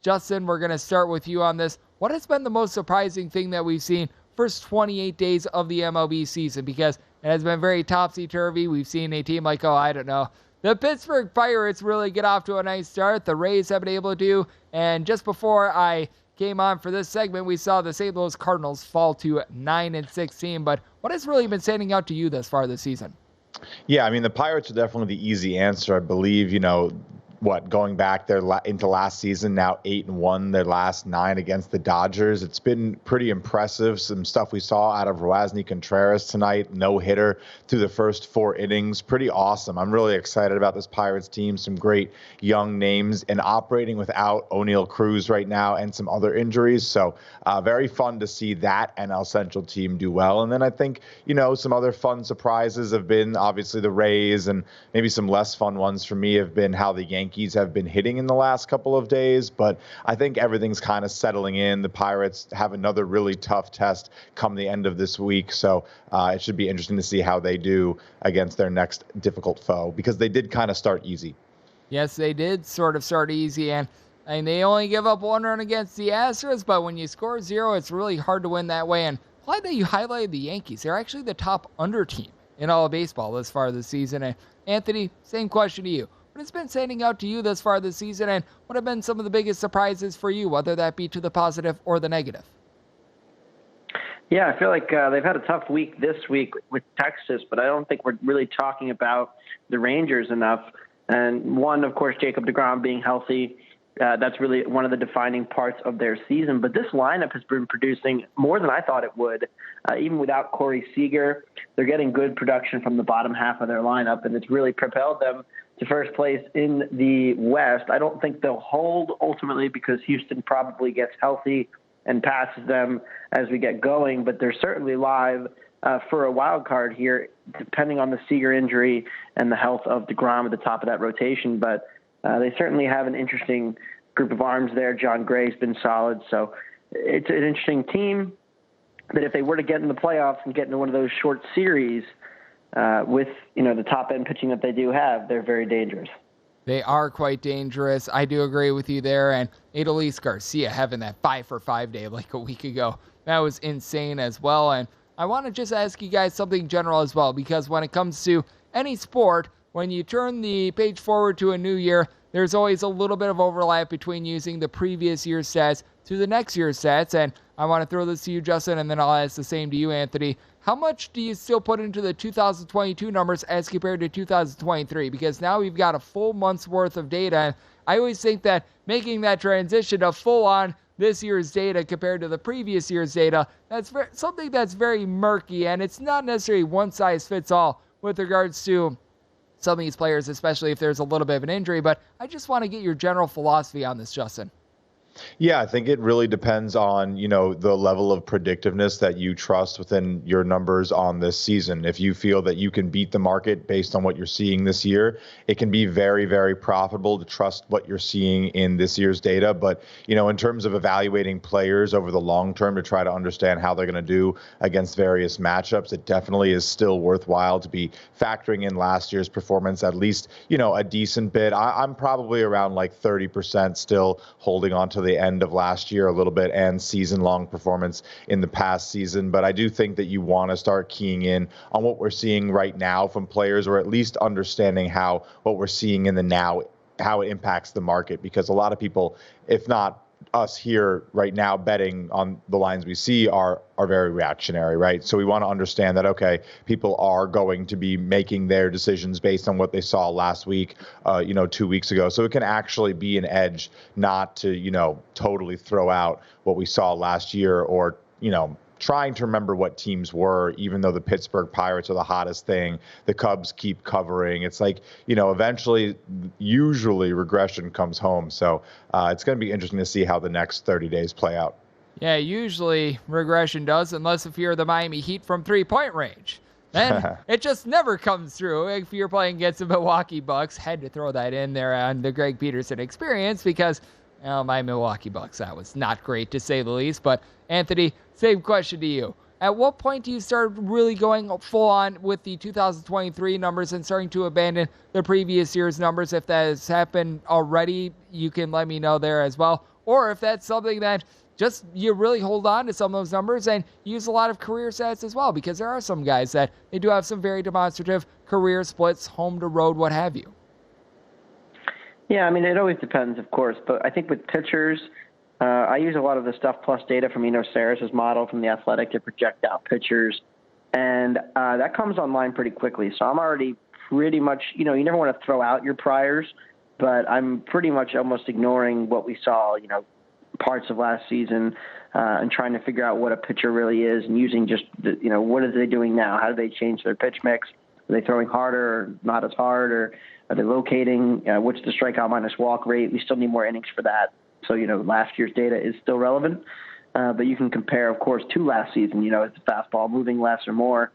Justin, we're going to start with you on this. What has been the most surprising thing that we've seen first 28 days of the MLB season? Because it has been very topsy-turvy. We've seen a team like, the Pittsburgh Pirates really get off to a nice start. The Rays have been able to do. And just before I came on for this segment, we saw the St. Louis Cardinals fall to 9-16. But what has really been standing out to you thus far this season? Yeah, I mean, the Pirates are definitely the easy answer. I believe, going back there into last season, now 8-1, their last 9 against the Dodgers. It's been pretty impressive. Some stuff we saw out of Roansy Contreras tonight, no hitter through the first 4 innings. Pretty awesome. I'm really excited about this Pirates team. Some great young names and operating without O'Neal Cruz right now and some other injuries. So very fun to see that NL Central team do well. And then I think, some other fun surprises have been obviously the Rays, and maybe some less fun ones for me have been how the Yankees have been hitting in the last couple of days, but I think everything's kind of settling in. The Pirates have another really tough test come the end of this week, so it should be interesting to see how they do against their next difficult foe, because they did kind of start easy. Yes, they did sort of start easy, and they only give up 1 run against the Astros, but when you score 0, it's really hard to win that way. And glad that you highlighted the Yankees. They're actually the top under team in all of baseball this far this season. And Anthony, same question to you. What has been standing out to you this far this season, and what have been some of the biggest surprises for you, whether that be to the positive or the negative? Yeah, I feel like they've had a tough week this week with Texas, but I don't think we're really talking about the Rangers enough. And one, of course, Jacob deGrom being healthy. That's really one of the defining parts of their season. But this lineup has been producing more than I thought it would. Even without Corey Seager, they're getting good production from the bottom half of their lineup, and it's really propelled them to first place in the West. I don't think they'll hold ultimately, because Houston probably gets healthy and passes them as we get going, but they're certainly live for a wild card here, depending on the Seager injury and the health of deGrom at the top of that rotation. But they certainly have an interesting group of arms there. John Gray's been solid, so it's an interesting team that if they were to get in the playoffs and get into one of those short series, with the top end pitching that they do have, they're very dangerous. They are quite dangerous. I do agree with you there. And Adolis Garcia having that 5-for-5 day like a week ago, that was insane as well. And I want to just ask you guys something general as well, because when it comes to any sport, when you turn the page forward to a new year, there's always a little bit of overlap between using the previous year's stats to the next year's stats. And I want to throw this to you, Justin, and then I'll ask the same to you, Anthony. How much do you still put into the 2022 numbers as compared to 2023? Because now we've got a full month's worth of data. And I always think that making that transition to full-on this year's data compared to the previous year's data, that's something that's very murky, and it's not necessarily one-size-fits-all with regards to some of these players, especially if there's a little bit of an injury. But I just want to get your general philosophy on this, Justin. Yeah, I think it really depends on, the level of predictiveness that you trust within your numbers on this season. If you feel that you can beat the market based on what you're seeing this year, it can be very, very profitable to trust what you're seeing in this year's data. But, in terms of evaluating players over the long term to try to understand how they're going to do against various matchups, it definitely is still worthwhile to be factoring in last year's performance, at least, a decent bit. I'm probably around like 30% still holding on to the end of last year a little bit and season-long performance in the past season. But I do think that you want to start keying in on what we're seeing right now from players, or at least understanding how what we're seeing in the now, how it impacts the market. Because a lot of people, if not us here right now betting on the lines we see, are very reactionary, right? So we want to understand that, okay, people are going to be making their decisions based on what they saw last week, 2 weeks ago. So it can actually be an edge not to, totally throw out what we saw last year, or, trying to remember what teams were, even though the Pittsburgh Pirates are the hottest thing. The Cubs keep covering. It's like, eventually, usually regression comes home. So it's going to be interesting to see how the next 30 days play out. Yeah, usually regression does, unless if you're the Miami Heat from three-point range. Then it just never comes through. If you're playing against the Milwaukee Bucks, had to throw that in there on the Greg Peterson Experience, because my Milwaukee Bucks, that was not great to say the least. But Anthony, same question to you. At what point do you start really going full on with the 2023 numbers and starting to abandon the previous year's numbers? If that has happened already, you can let me know there as well. or if that's something that just you really hold on to some of those numbers and use a lot of career stats as well, because there are some guys that they do have some very demonstrative career splits, home to road, what have you. Yeah, I mean, it always depends, of course, but I think with pitchers, I use a lot of the Stuff Plus data from Saris's model from The Athletic to project out pitchers, and that comes online pretty quickly. So I'm already pretty much, you never want to throw out your priors, but I'm pretty much almost ignoring what we saw, parts of last season, and trying to figure out what a pitcher really is, and using just, what are they doing now? How do they change their pitch mix? Are they throwing harder or not as hard, or are they locating? What's the strikeout minus walk rate? We still need more innings for that. So, last year's data is still relevant, but you can compare, of course, to last season, is the fastball moving less or more.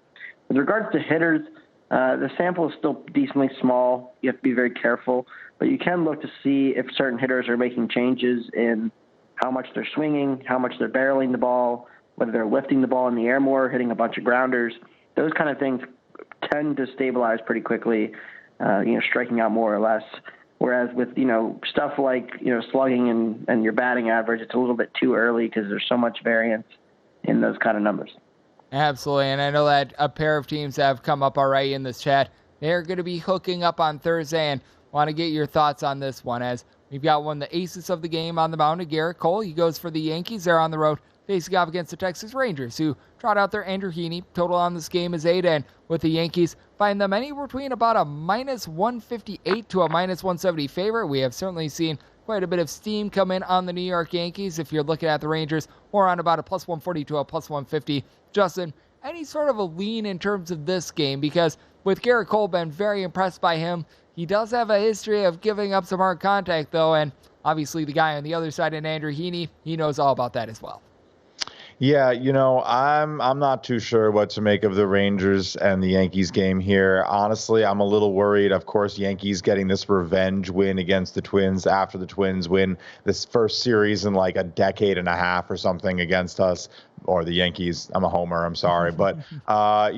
With regards to hitters, the sample is still decently small. You have to be very careful, but you can look to see if certain hitters are making changes in how much they're swinging, how much they're barreling the ball, whether they're lifting the ball in the air more, hitting a bunch of grounders. Those kind of things tend to stabilize pretty quickly, striking out more or less. Whereas with, stuff like, slugging and your batting average, it's a little bit too early because there's so much variance in those kind of numbers. Absolutely, and I know that a pair of teams have come up already in this chat. They're going to be hooking up on Thursday, and want to get your thoughts on this one, as we've got one of the aces of the game on the mound, Garrett Cole. He goes for the Yankees. They're on the road facing off against the Texas Rangers, who trot out their Andrew Heaney. Total on this game is 8, and with the Yankees, find them anywhere between about a minus 158 to a minus 170 favorite. We have certainly seen quite a bit of steam come in on the New York Yankees. If you're looking at the Rangers, or on about a plus 140 to a plus 150. Justin, any sort of a lean in terms of this game? Because with Garrett Cole, been very impressed by him. He does have a history of giving up some hard contact, though, and obviously the guy on the other side, Andrew Heaney, he knows all about that as well. Yeah, I'm not too sure what to make of the Rangers and the Yankees game here. Honestly, I'm a little worried. Of course, Yankees getting this revenge win against the Twins after the Twins win this first series in like a decade and a half or something against us, or the Yankees. I'm a homer, I'm sorry. But, I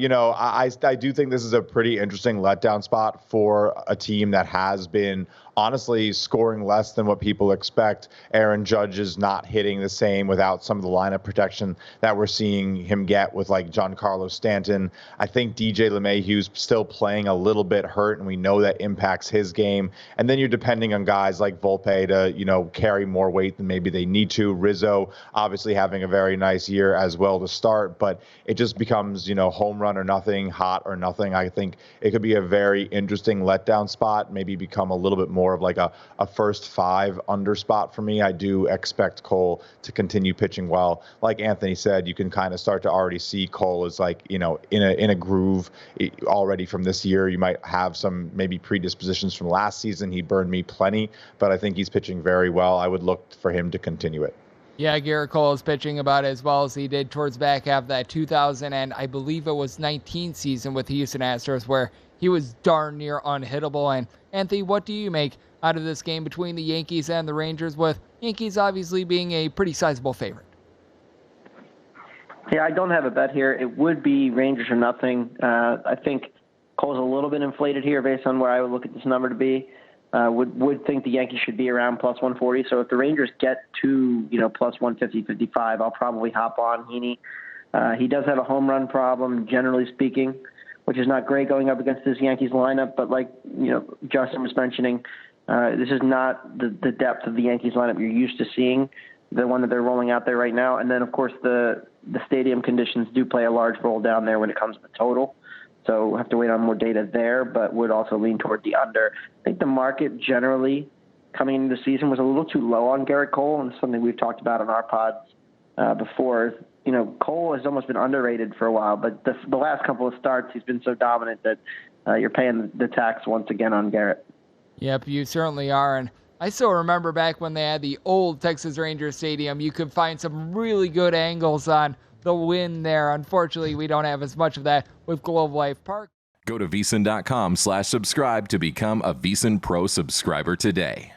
do think this is a pretty interesting letdown spot for a team that has been honestly scoring less than what people expect. Aaron Judge is not hitting the same without some of the lineup protection that we're seeing him get with like Giancarlo Stanton. I think DJ LeMahieu's still playing a little bit hurt, and we know that impacts his game. And then you're depending on guys like Volpe to, carry more weight than maybe they need to. Rizzo obviously having a very nice year as well to start, but it just becomes, home run or nothing, hot or nothing. I think it could be a very interesting letdown spot, maybe become a little bit more of like a first 5 under spot for me. I do expect Cole to continue pitching well. Like Anthony said, you can kind of start to already see Cole is like, in a groove already from this year. You might have some maybe predispositions from last season. He burned me plenty, but I think he's pitching very well. I would look for him to continue it. Yeah, Garrett Cole is pitching about as well as he did towards back half of that 2000 and I believe it was 19 season with the Houston Astros, where he was darn near unhittable. And Anthony, what do you make out of this game between the Yankees and the Rangers, with Yankees obviously being a pretty sizable favorite? Yeah, I don't have a bet here. It would be Rangers or nothing. I think Cole's a little bit inflated here based on where I would look at this number to be. Would think the Yankees should be around plus 140. So if the Rangers get to, plus 150, 55, I'll probably hop on Heaney. He does have a home run problem, generally speaking, which is not great going up against this Yankees lineup. But like, Justin was mentioning, this is not the depth of the Yankees lineup you're used to seeing, the one that they're rolling out there right now. And then, of course, the stadium conditions do play a large role down there when it comes to the total. So we'll have to wait on more data there, but would also lean toward the under. I think the market generally coming into the season was a little too low on Garrett Cole, and something we've talked about on our pods before. Cole has almost been underrated for a while, but the last couple of starts, he's been so dominant that you're paying the tax once again on Garrett. Yep, you certainly are. And I still remember back when they had the old Texas Rangers Stadium, you could find some really good angles on the win there. Unfortunately, we don't have as much of that with Globe Life Park. Go to VSiN.com/subscribe to become a VSiN Pro subscriber today.